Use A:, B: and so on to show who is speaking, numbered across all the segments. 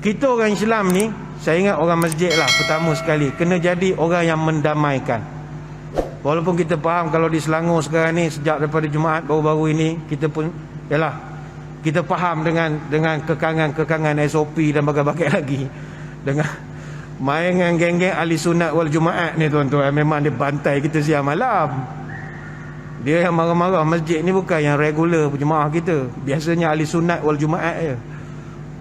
A: Kita orang Islam ni, saya ingat orang masjid lah pertama sekali kena jadi orang yang mendamaikan. Walaupun kita faham kalau di Selangor sekarang ni sejak daripada Jumaat baru-baru ini, kita pun yalah, kita faham dengan kekangan SOP dan bagai-bagai lagi. Dengan main dengan geng-geng ahli sunat wal Jumaat ni tuan-tuan, memang dia bantai kita siang malam. Dia yang marah-marah masjid ni bukan yang regular jemaah kita, biasanya ahli sunat wal Jumaat je.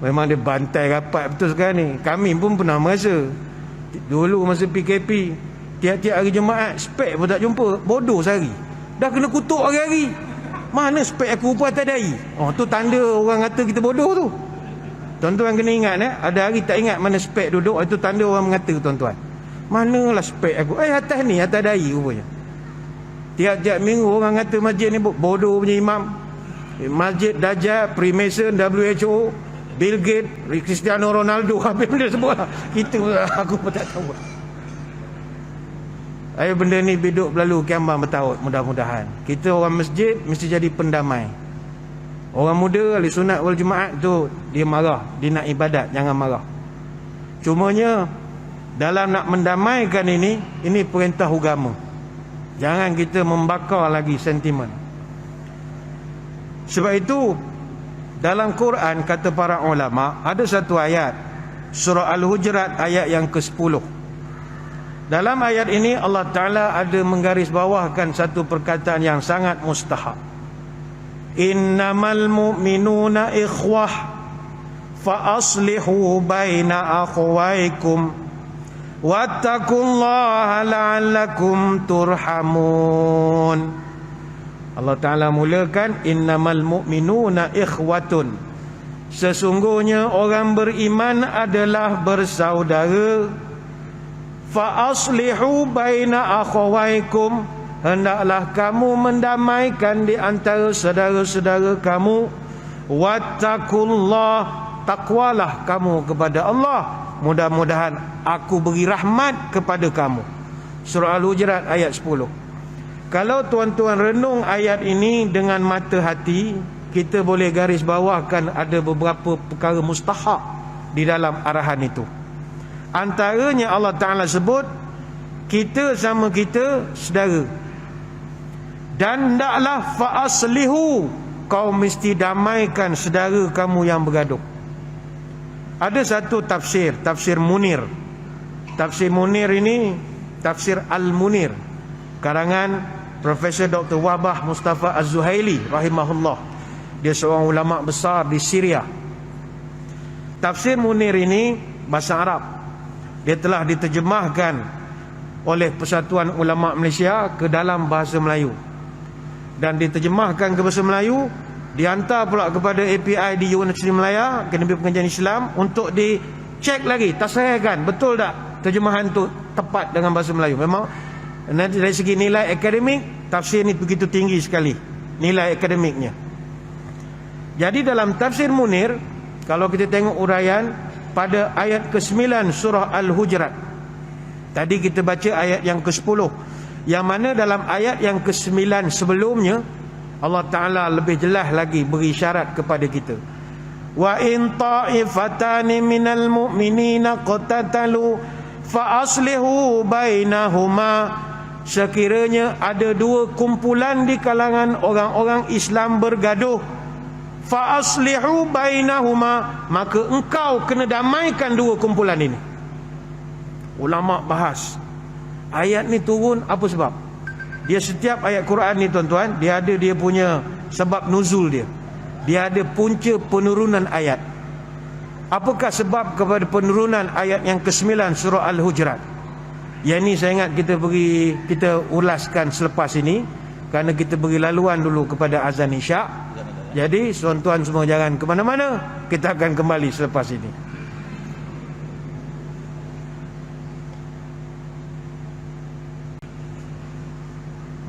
A: Memang dia bantai rapat betul sekarang ni. Kami pun pernah merasa dulu masa PKP, tiap-tiap hari Jumaat spek pun tak jumpa, bodoh sehari. Dah kena kutuk hari-hari. Mana spek aku rupa atas dahi? Oh, tu tanda orang kata kita bodoh tu. Tuan-tuan kena ingat ada hari tak ingat mana spek duduk, itu tanda orang mengata tuan-tuan. Manalah spek aku? Atas ni, atas dahi rupanya. Tiap-tiap minggu orang kata masjid ni bodoh punya imam. Masjid Dajjal, Freemason, WHO, Bill Gates, Cristiano Ronaldo, apa benda sebut lah. Kita aku pun tak tahu. Ayo benda ni biduk berlalu kiamat bertaut, mudah-mudahan. Kita orang masjid mesti jadi pendamai. Orang muda ahli sunat wal Jumaat tu dia marah, dia nak ibadat, jangan marah. Cumanya dalam nak mendamaikan ini perintah agama. Jangan kita membakar lagi sentimen. Sebab itu dalam Quran kata para ulama ada satu ayat surah Al-Hujurat ayat yang ke-10. Dalam ayat ini Allah Ta'ala ada menggarisbawahkan satu perkataan yang sangat mustahab. Innamal mu'minuna ikhwah fa aslihu baina akhwaikum wattaqullaha la'allakum turhamun. Allah Ta'ala mulakan innamal mu'minuna ikhwatun. Sesungguhnya orang beriman adalah bersaudara. Fa aslihu baina akhawaikum, hendaklah kamu mendamaikan di antara saudara-saudara kamu. Wattaqullah, takwalah kamu kepada Allah, mudah-mudahan aku beri rahmat kepada kamu. Surah Al-Hujurat ayat 10. Kalau tuan-tuan renung ayat ini dengan mata hati, kita boleh garis bawahkan ada beberapa perkara mustahab di dalam arahan itu. Antaranya Allah Ta'ala sebut kita sama kita saudara. Dan hendaklah fa'aslihu, kau mesti damaikan saudara kamu yang bergaduh. Ada satu tafsir, tafsir Munir. Tafsir Munir ini tafsir Al-Munir, karangan Profesor Dr. Wahbah Mustafa Az-Zuhaili rahimahullah. Dia seorang ulama besar di Syria. Tafsir Munir ini bahasa Arab. Dia telah diterjemahkan oleh Persatuan Ulama Malaysia ke dalam bahasa Melayu. Dan diterjemahkan ke bahasa Melayu, dihantar pula kepada API di Universiti Malaya, Akademi Pengajian Islam, untuk dicek lagi, tasahihkan betul tak terjemahan tu tepat dengan bahasa Melayu. Memang dari segi nilai akademik, tafsir ni begitu tinggi sekali nilai akademiknya. Jadi dalam tafsir Munir, kalau kita tengok uraian pada ayat ke-9 surah Al-Hujurat, tadi kita baca ayat yang ke-10, yang mana dalam ayat yang ke-9 sebelumnya Allah Ta'ala lebih jelas lagi beri syarat kepada kita. Wa in ta'ifatani minal mu'minina qatatalu fa aslihu bainahuma. Sekiranya ada dua kumpulan di kalangan orang-orang Islam bergaduh, fa aslihu bainahuma, maka engkau kena damaikan dua kumpulan ini. Ulama bahas ayat ni turun apa sebab? Dia setiap ayat Quran ni tuan-tuan, dia ada dia punya sebab nuzul dia. Dia ada punca penurunan ayat. Apakah sebab kepada penurunan ayat yang ke-9 surah Al-Hujurat? Yang ni saya ingat kita ulaskan selepas ini, kerana kita beri laluan dulu kepada azan isyak. Jadi tuan-tuan semua jangan ke mana-mana, kita akan kembali selepas ini.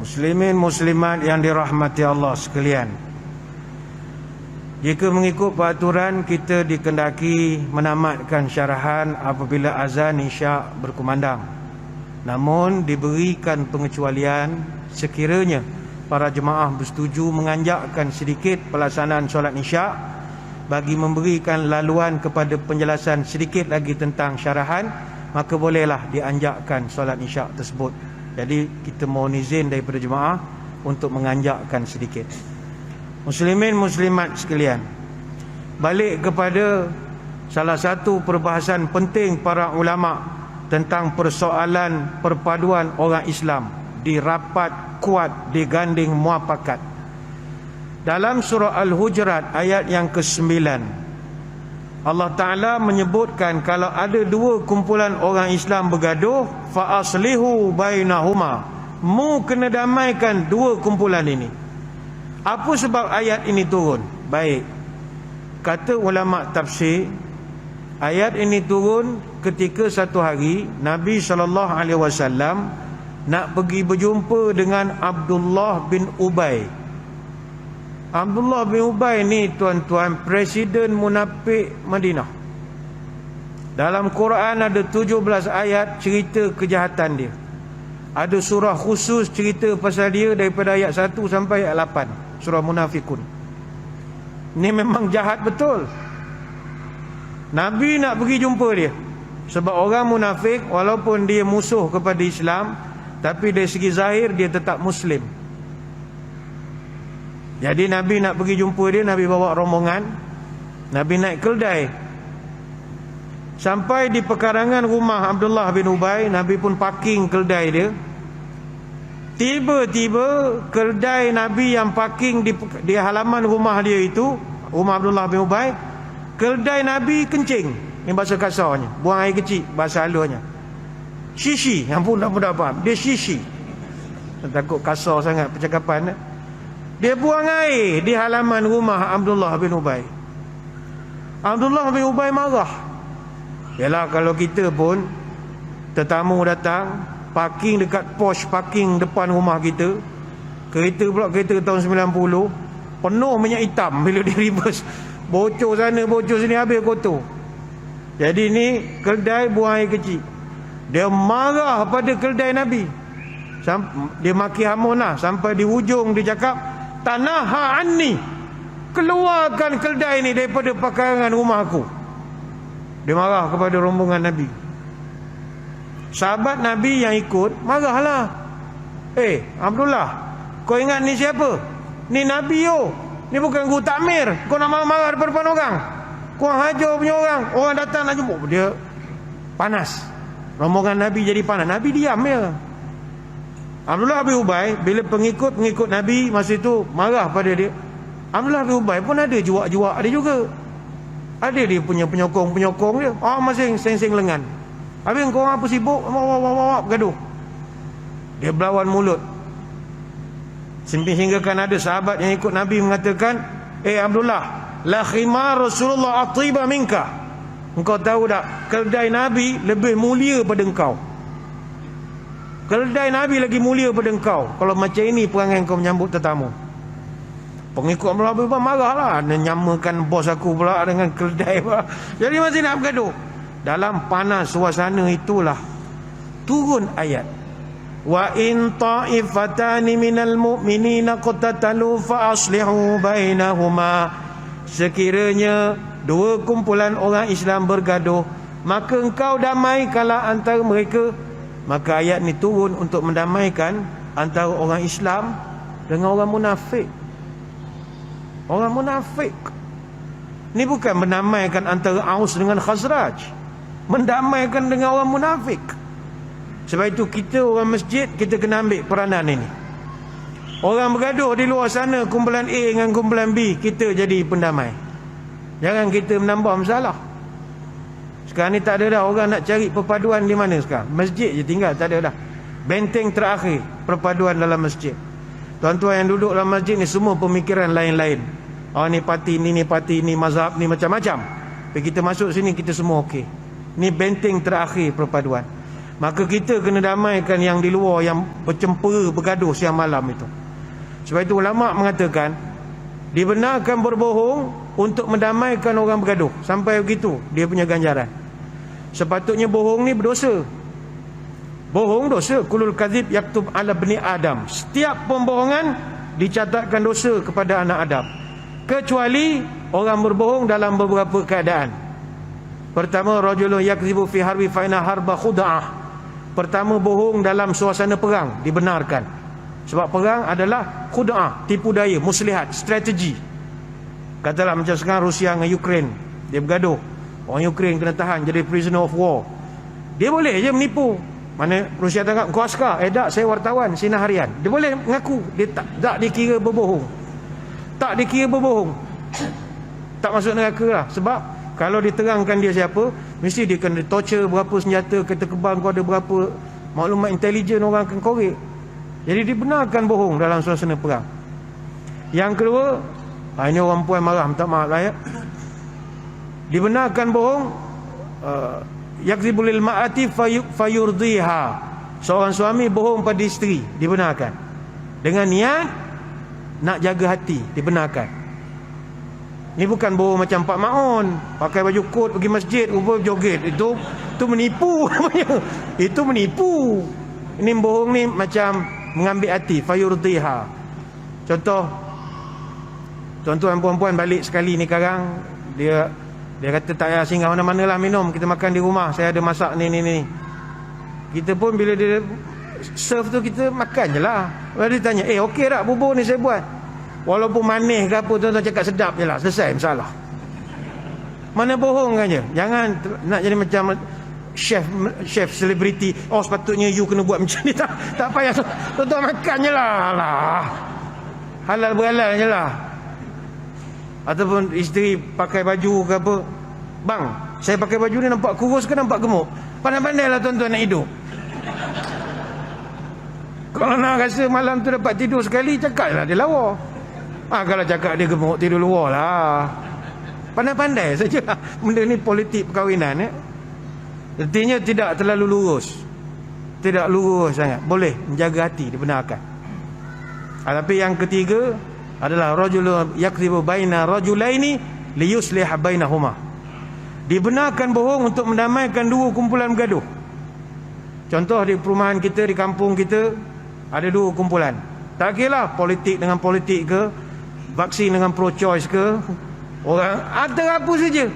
A: Muslimin muslimat yang dirahmati Allah sekalian, jika mengikut peraturan kita dikendaki menamatkan syarahan apabila azan isyak berkumandang. Namun diberikan pengecualian sekiranya para jemaah bersetuju menganjakkan sedikit pelaksanaan solat isyak bagi memberikan laluan kepada penjelasan sedikit lagi tentang syarahan, maka bolehlah dianjakkan solat isyak tersebut. Jadi kita mohon izin daripada jemaah untuk menganjakkan sedikit. Muslimin muslimat sekalian, balik kepada salah satu perbahasan penting para ulama tentang persoalan perpaduan orang Islam di rapat kuat diganding muafakat. Dalam surah Al-Hujurat ayat yang ke-9, Allah Ta'ala menyebutkan kalau ada dua kumpulan orang Islam bergaduh, fa aslihu bainahuma, mu kena damaikan dua kumpulan ini. Apa sebab ayat ini turun? Baik, kata ulama tafsir, ayat ini turun ketika satu hari Nabi SAW nak pergi berjumpa dengan Abdullah bin Ubay. Abdullah bin Ubay ni tuan-tuan, presiden munafik Madinah. Dalam Quran ada 17 ayat cerita kejahatan dia. Ada surah khusus cerita pasal dia daripada ayat 1 sampai ayat 8, surah Munafikun. Ni memang jahat betul. Nabi nak pergi jumpa dia sebab orang munafik walaupun dia musuh kepada Islam, tapi dari segi zahir dia tetap Muslim. Jadi Nabi nak pergi jumpa dia, Nabi bawa rombongan, Nabi naik keldai. Sampai di pekarangan rumah Abdullah bin Ubay, Nabi pun parking keldai dia. Tiba-tiba keldai Nabi yang parking di halaman rumah dia itu, rumah Abdullah bin Ubay, keldai Nabi kencing. Ini bahasa kasarnya, buang air kecil, bahasa halusnya. Shishi, yang pun tak faham. Dia shishi. Takut kasar sangat percakapan. Dia buang air di halaman rumah Abdullah bin Ubay. Abdullah bin Ubay marah. Yalah, kalau kita pun tetamu datang, parking dekat pos parking depan rumah kita, kereta pula kereta tahun 90, penuh minyak hitam bila dia reverse, bocor sana bocor sini, habis kotor. Jadi ni keldai buang air kecil. Dia marah pada keldai Nabi. Dia maki hamun lah. Sampai di hujung dia cakap, tanaha anni, keluarkan keldai ni daripada pekarangan rumah aku. Dia marah kepada rombongan Nabi. Sahabat Nabi yang ikut marahlah. Abdullah, kau ingat ni siapa? Ni Nabi yo. Ni bukan guru takmir. Kau nak marah-marah depan orang. Kau hajar punya orang. Orang datang nak jumpa. Dia panas. Rombongan Nabi jadi panas. Nabi diam ya. Abdullah bin Ubay, bila pengikut-pengikut Nabi masa itu marah pada dia, Abdullah bin Ubay pun ada juak-juak dia juga. Ada dia punya penyokong-penyokong dia. Masing seng-seng lengan. Habis kau orang apa sibuk? Bergaduh. Dia berlawan mulut. Sehingga kan ada sahabat yang ikut Nabi mengatakan, Abdullah, la khimar Rasulullah atiba minka. Engkau tahu tak, keldai Nabi lebih mulia pada engkau. Keldai Nabi lagi mulia pada engkau. Kalau macam ini perangai kau menyambut tetamu. Pengikut Abdullah bin Ubay marahlah. Nyamakan bos aku pula dengan keldai pula. Jadi masih nak bergaduh. Dalam panas suasana itulah turun ayat, wa in ta'ifatani minal mu'minina qatatalu fa aslihu bainahuma. Sekiranya dua kumpulan orang Islam bergaduh, maka engkau damaikanlah antara mereka. Maka ayat ni turun untuk mendamaikan antara orang Islam dengan orang munafik. Orang munafik ni bukan mendamaikan antara Aus dengan Khazraj, mendamaikan dengan orang munafik. Sebab itu kita orang masjid, kita kena ambil peranan ini. Orang bergaduh di luar sana, kumpulan A dengan kumpulan B, kita jadi pendamai. Jangan kita menambah masalah. Sekarang ni tak ada dah orang nak cari perpaduan di mana sekarang. Masjid je tinggal, tak ada dah. Benteng terakhir perpaduan dalam masjid. Tuan-tuan yang duduk dalam masjid ni semua pemikiran lain-lain. Ni parti ni parti ni, mazhab ni, macam-macam. Tapi kita masuk sini kita semua okey. Ni benteng terakhir perpaduan. Maka kita kena damaikan yang di luar, yang bercempera bergaduh siang malam itu. Sebab itu ulama mengatakan dibenarkan berbohong untuk mendamaikan orang bergaduh. Sampai begitu dia punya ganjaran. Sepatutnya bohong ni berdosa. Bohong dosa. Kulul kadzib yaktub ala bani Adam. Setiap pembohongan dicatatkan dosa kepada anak Adam. Kecuali Orang berbohong dalam beberapa keadaan. Pertama, rajulun yakzibu fi harbi fa inna harba khuda'ah. Pertama, bohong dalam suasana perang dibenarkan. Sebab perang adalah khuda'ah, tipu daya, muslihat, strategi. Katalah macam sekarang Rusia dengan Ukraine, dia bergaduh. Orang Ukraine kena tahan jadi prisoner of war. Dia boleh je menipu. Mana Rusia tangkap, kau askar? Tak, saya wartawan sinar harian. Dia boleh mengaku. Dia tak dikira berbohong. Tak dikira berbohong. Tak masuk neraka lah. Sebab kalau diterangkan dia siapa, mesti dia kena torture berapa senjata, kereta kebang kau ada berapa maklumat intelijen orang akan korek. Jadi dibenarkan bohong dalam suasana perang. Yang kedua, ini orang puan marah, minta maaf lah ya. Dibenarkan bohong, yakzibul lil ma'ati fayurdiha. Seorang suami bohong pada isteri, dibenarkan. Dengan niat nak jaga hati, dibenarkan. Ni bukan bohong macam Pak Maun, pakai baju kot pergi masjid, rupa joget. Itu menipu namanya. Itu menipu. Ini bohong ni macam mengambil hati, fayurdiha. Contoh, tuan-tuan puan-puan balik sekali ni sekarang, dia kata tak payah singgah mana-mana lah minum, kita makan di rumah, saya ada masak ni. Kita pun bila dia serve tu, kita makan je lah. Lalu dia tanya, okey tak bubur ni saya buat? Walaupun manis ke apa, tuan-tuan cakap sedap je lah, selesai masalah. Mana bohong kan je. Jangan nak jadi macam chef selebriti. Sepatutnya you kena buat macam ni. Tak payah, tuan-tuan makan je lah. Halal berhalal je lah. Ataupun isteri pakai baju ke apa, bang, saya pakai baju ni nampak kurus ke nampak gemuk? Pandai-pandai lah tuan-tuan nak hidup. Kalau nak rasa malam tu dapat tidur sekali, cakap lah dia lawa. Kalau cakap dia gemuk, tidur luar lah. Pandai-pandai saja. Benda ni politik perkahwinan. Artinya tidak terlalu lurus. Tidak lurus sangat. Boleh menjaga hati, dibenarkan. Tapi yang ketiga adalah rajulun yakzibu baina rajulaini liyuslih bainahuma. Dibenarkan bohong untuk mendamaikan dua kumpulan bergaduh. Contoh di perumahan kita, di kampung kita, ada dua kumpulan. Tak kira politik dengan politik ke, vaksin dengan pro-choice ke, orang ada apa saja.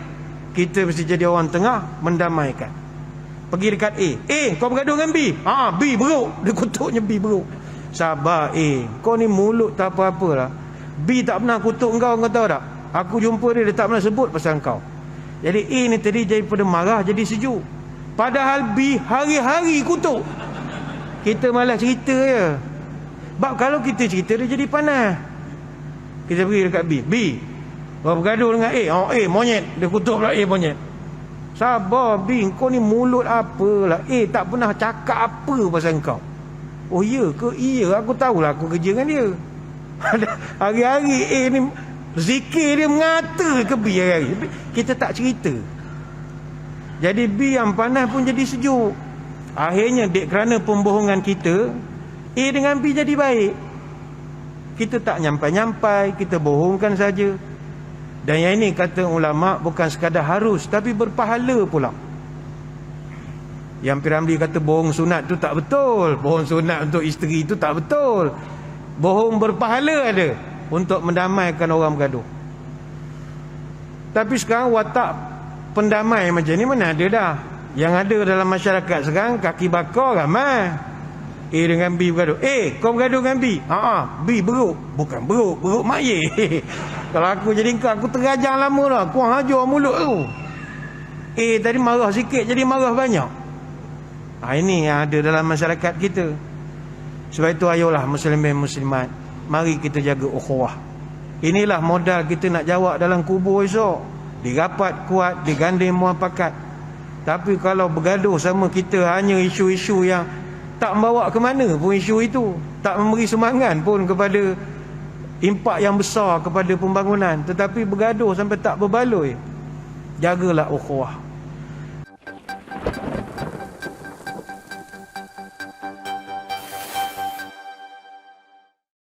A: Kita mesti jadi orang tengah, mendamaikan. Pergi dekat A, kau bergaduh dengan B. B beruk. Dia kutuknya B beruk. Sabar kau ni mulut tak apa-apalah. B tak pernah kutuk kau tahu tak? Aku jumpa dia tak pernah sebut pasal kau. Jadi A ni tadi daripada marah jadi sejuk. Padahal B hari-hari kutuk. Kita malah cerita je. Sebab kalau kita cerita dia jadi panas. Kita pergi dekat B, kau bergaduh dengan A. A monyet. Dia kutuk pula A monyet. Sabar B, kau ni mulut apalah. A tak pernah cakap apa pasal kau. Oh ya ke? Iya, aku tahulah, aku kerja dengan dia. Hari-hari A ni zikir dia mengata ke B hari-hari. Kita tak cerita. Jadi B yang panas pun jadi sejuk. Akhirnya kerana pembohongan kita, A dengan B jadi baik. Kita tak nyampai-nyampai, kita bohongkan saja. Dan yang ini kata ulama bukan sekadar harus, tapi berpahala pula. Yang Piramli kata bohong sunat tu tak betul. Bohong sunat untuk isteri tu tak betul. Bohong berpahala ada untuk mendamaikan orang bergaduh. Tapi sekarang watak pendamai macam ni mana ada dah. Yang ada dalam masyarakat sekarang kaki bakar ramai. A dengan B bergaduh. Kau bergaduh dengan B? B beruk. Bukan beruk mak ye. Kalau aku jadi kau, aku terajang lama dah. Kau hajar mulut tu. A tadi marah sikit jadi marah banyak. Ini yang ada dalam masyarakat kita. Sebab itu ayolah muslimin muslimat, mari kita jaga ukhuwah. Inilah modal kita nak jawab dalam kubur esok. Dirapat kuat, diganding muafakat. Tapi kalau bergaduh sama kita hanya isu-isu yang tak membawa ke mana pun isu itu, tak memberi semangat pun kepada impak yang besar kepada pembangunan, tetapi bergaduh sampai tak berbaloi. Jagalah ukhuwah.